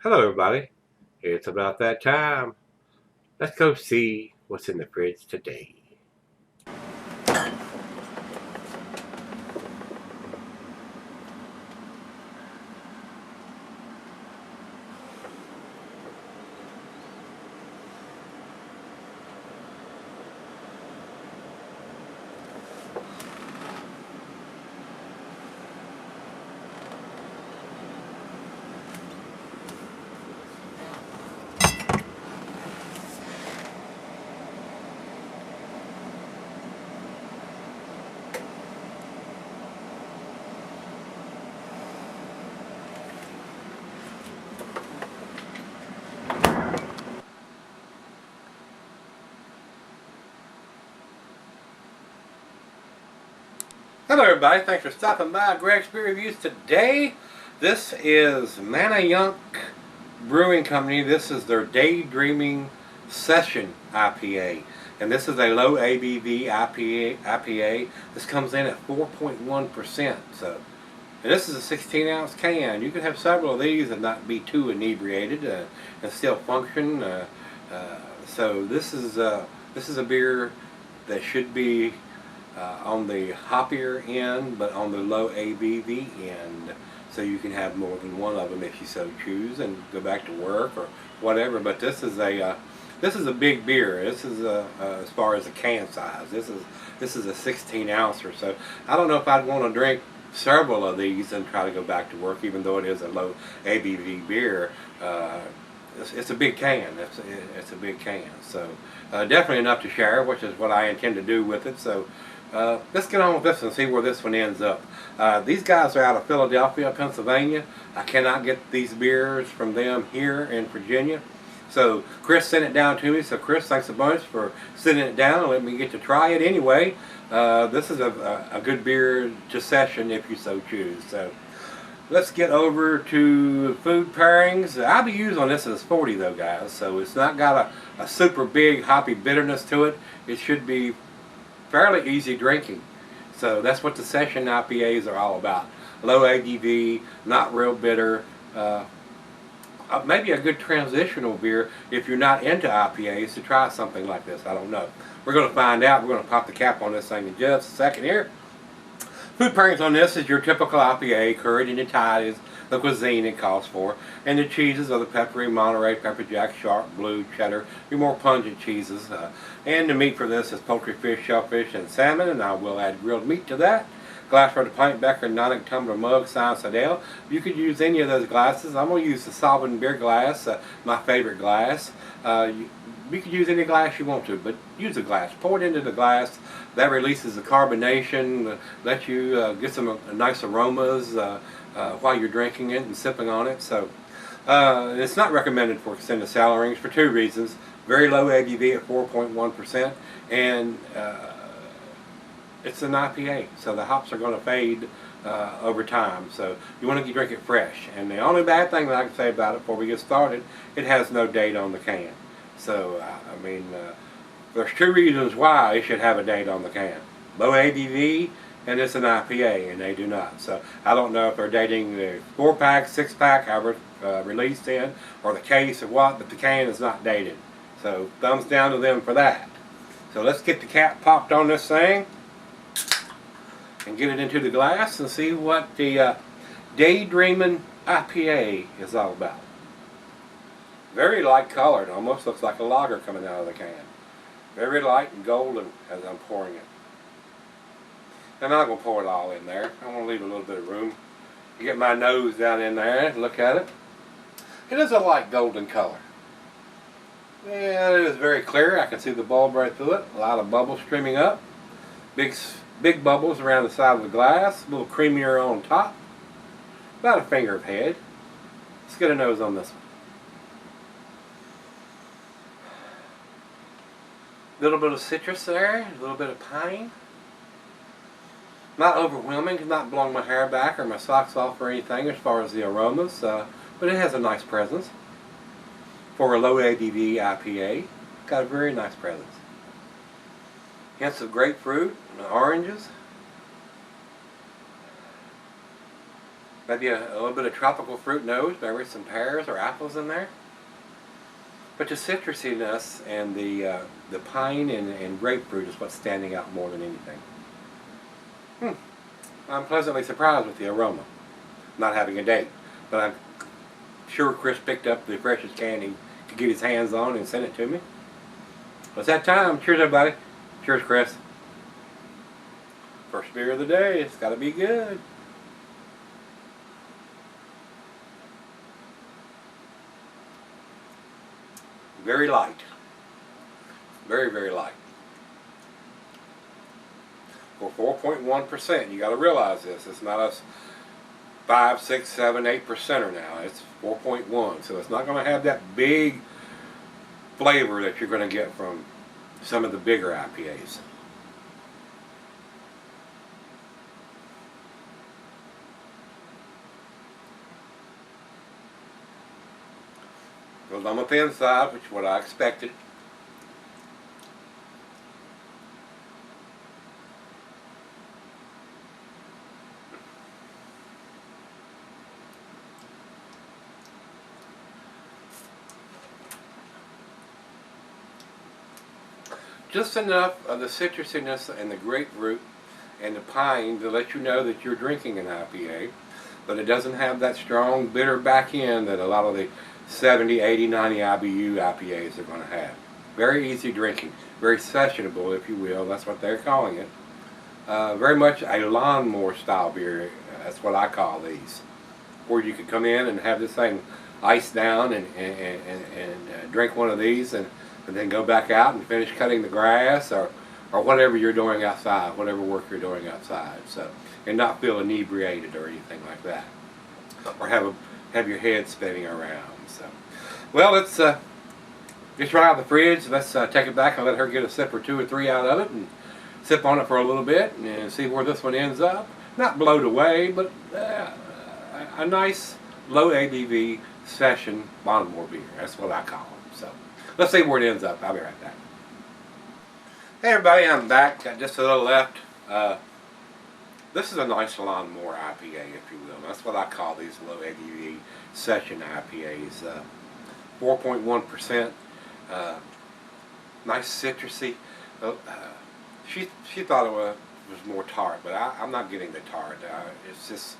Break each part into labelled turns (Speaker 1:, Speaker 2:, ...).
Speaker 1: Hello, everybody. It's about that time. Let's go see what's in the fridge today. Hello, everybody. Thanks for stopping by Gregsbeerreviews today. This is Manayunk Brewing Company. This is their Daydreamin Session IPA. And this is a low ABV IPA. This comes in at 4.1%. And this is a 16-ounce can. You can have several of these and not be too inebriated and still function. So this is a beer that should be on the hoppier end, but on the low ABV end, so you can have more than one of them if you so choose, and go back to work or whatever. But this is a big beer. This is as far as the can size. This is a 16 ounce or so. I don't know if I'd want to drink several of these and try to go back to work, even though it is a low ABV beer. It's a big can. It's a big can. So definitely enough to share, which is what I intend to do with it. So let's get on with this and see where this one ends up. These guys are out of Philadelphia, Pennsylvania. I cannot get these beers from them here in Virginia. So Chris sent it down to me. So Chris, thanks a bunch for sending it down and letting me get to try it anyway. This is a good beer to session if you so choose. So let's get over to food pairings. IBUs on this is 40 though, guys. So it's not got a super big hoppy bitterness to it. It should be fairly easy drinking. So that's what the session IPAs are all about. Low ABV, not real bitter. Maybe a good transitional beer if you're not into IPAs to try something like this. I don't know. We're going to find out. We're going to pop the cap on this thing in just a second here. Food pairings on this is your typical IPA. Courage and Tide is the cuisine it calls for. And the cheeses are the peppery, Monterey, pepper jack, sharp, blue, cheddar, your more pungent cheeses. And the meat for this is poultry, fish, shellfish, and salmon. And I will add grilled meat to that. Glass for the pint, becker, Manayunk tumbler, mug, size, Adele. You could use any of those glasses. I'm going to use the Sovereign beer glass, my favorite glass. You could use any glass you want to, but use a glass. Pour it into the glass. That releases the carbonation, lets you get some nice aromas while you're drinking it and sipping on it. So it's not recommended for extended cellaring for two reasons. Very low ABV at 4.1%, and it's an IPA, so the hops are going to fade over time. So you want to drink it fresh. And the only bad thing that I can say about it before we get started, it has no date on the can. So I mean, there's two reasons why it should have a date on the can. Low ABV, and it's an IPA, and they do not. So I don't know if they're dating the 4-pack, 6-pack, however released in, or the case or what, but the can is not dated. So thumbs down to them for that. So let's get the cap popped on this thing and get it into the glass and see what the Daydreamin IPA is all about. Very light colored, almost looks like a lager coming out of the can. Very light and golden as I'm pouring it. I'm not going to pour it all in there. I want to leave a little bit of room. You get my nose down in there, look at it. It is a light golden color. Yeah, it is very clear. I can see the bulb right through it. A lot of bubbles streaming up. Big bubbles around the side of the glass. A little creamier on top. About a finger of head. Let's get a nose on this one. A little bit of citrus there, a little bit of pine. Not overwhelming, not blowing my hair back or my socks off or anything as far as the aromas, but it has a nice presence. For a low ABV IPA, got a very nice presence. Hints of grapefruit and oranges. Maybe a little bit of tropical fruit nose, maybe some pears or apples in there. But the citrusiness and the pine and grapefruit is what's standing out more than anything. I'm pleasantly surprised with the aroma. Not having a date, but I'm sure Chris picked up the freshest can he could get his hands on and sent it to me. Well, it's that time. Cheers, everybody. Cheers, Chris. First beer of the day. It's got to be good. Very light. Very, very light. For 4.1%, you got to realize this. It's not a 5, 6, 7, 8%er now. It's 4.1. So it's not going to have that big flavor that you're going to get from some of the bigger IPAs. Goes on the thin side, which is what I expected. Just enough of the citrusiness and the grapefruit and the pine to let you know that you're drinking an IPA, but it doesn't have that strong bitter back end that a lot of the 70, 80, 90 IBU IPAs are going to have. Very easy drinking, very sessionable, if you will. That's what they're calling it. Very much a lawnmower style beer. That's what I call these. Or you could come in and have this thing iced down and drink one of these and then go back out and finish cutting the grass or whatever you're doing outside, whatever work you're doing outside. So, and not feel inebriated or anything like that, or have your head spinning around. So, well, let's get right out of the fridge. Let's take it back and let her get a sip or two or three out of it and sip on it for a little bit and see where this one ends up. Not blown away, but a nice low ABV session lawnmower beer. That's what I call them. So let's see where it ends up. I'll be right back. Hey everybody, I'm back. Got just a little left. This is a nice lawnmower IPA, if you will. That's what I call these low ABV session IPAs. 4.1%. Nice citrusy. She thought it was more tart, but I'm not getting the tart. It's just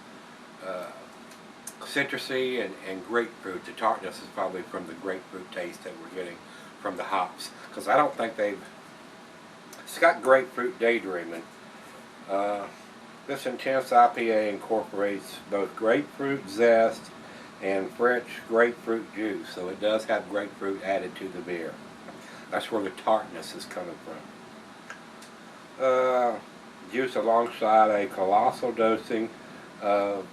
Speaker 1: citrusy and grapefruit. The tartness is probably from the grapefruit taste that we're getting from the hops, because I don't think they've. It's got Grapefruit Daydreamin. This intense IPA incorporates both grapefruit zest and fresh grapefruit juice, so it does have grapefruit added to the beer. That's where the tartness is coming from. Juice alongside a colossal dosing of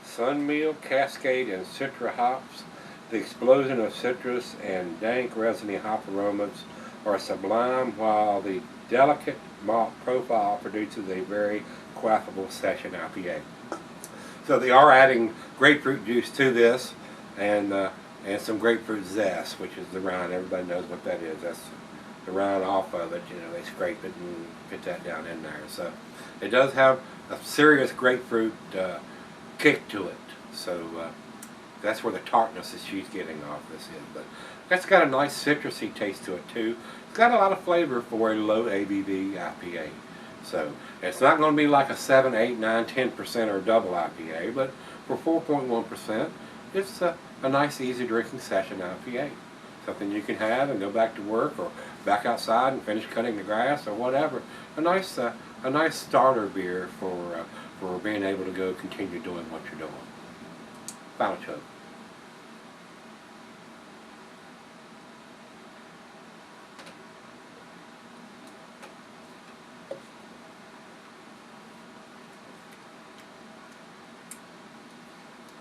Speaker 1: Sunmeal, Cascade, and Citra hops. The explosion of citrus and dank resiny hop aromas are sublime, while the delicate malt profile produces a very quaffable session IPA. So they are adding grapefruit juice to this, and some grapefruit zest, which is the rind. Everybody knows what that is. That's the rind off of it. You know, they scrape it and get that down in there. So it does have a serious grapefruit kick to it. So that's where the tartness that she's getting off this is. But that's got a nice citrusy taste to it too. It's got a lot of flavor for a low ABV IPA. So it's not going to be like a 7, 8, 9, 10% or double IPA, but for 4.1%, it's a nice easy drinking session IPA. Something you can have and go back to work or back outside and finish cutting the grass or whatever. A nice starter beer for being able to go continue doing what you're doing. Final chug.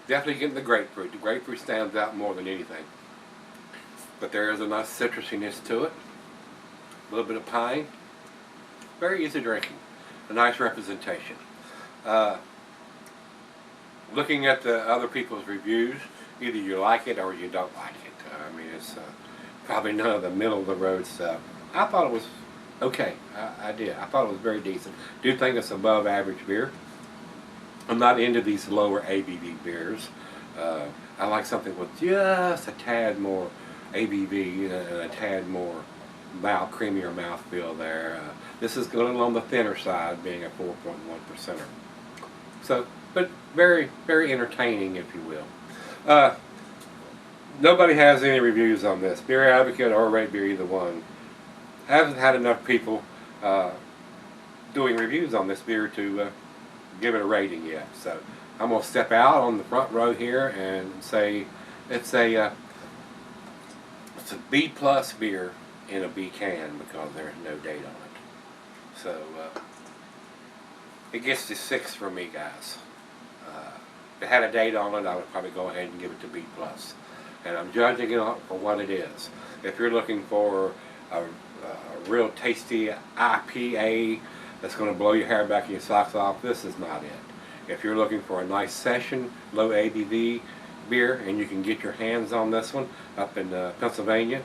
Speaker 1: Definitely getting the grapefruit. The grapefruit stands out more than anything. But there is a nice citrusiness to it. A little bit of pine. Very easy drinking. A nice representation. Looking at the other people's reviews, either you like it or you don't like it. I mean, it's probably none of the middle of the road stuff. I thought it was okay. I did. I thought it was very decent. Do think it's above average beer. I'm not into these lower ABV beers. I like something with just a tad more ABV and a tad more creamier mouthfeel there. This is a little on the thinner side, being a 4.1%er. So, but very, very entertaining, if you will. Nobody has any reviews on this. Beer Advocate or Rate Beer, either one. Haven't had enough people doing reviews on this beer to give it a rating yet. So I'm going to step out on the front row here and say it's a B plus beer in a B can because there's no date on it. So it gets to 6 for me, guys. If it had a date on it, I would probably go ahead and give it to B plus. And I'm judging it for what it is. If you're looking for a real tasty IPA that's going to blow your hair back and your socks off, this is not it. If you're looking for a nice session, low ABV beer, and you can get your hands on this one up in Pennsylvania,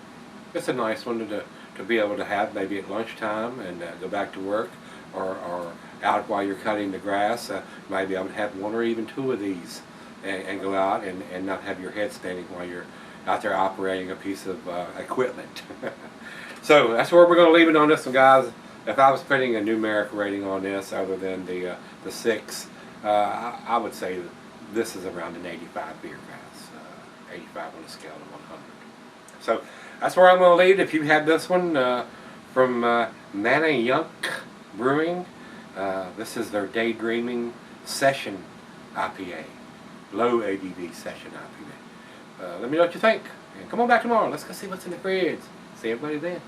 Speaker 1: it's a nice one to be able to have maybe at lunchtime and go back to work, or out while you're cutting the grass. Maybe I would have 1 or even 2 of these and go out and not have your head spinning while you're out there operating a piece of equipment. So that's where we're going to leave it on this one, guys. If I was putting a numeric rating on this other than the 6, I would say that this is around an 85 beer, guys. 85 on a scale of 100. So that's where I'm going to leave it. If you had this one from Manayunk Brewing, this is their Daydreamin Session IPA. Low ABV Session IPA. Let me know what you think. And come on back tomorrow. Let's go see what's in the fridge. See everybody then.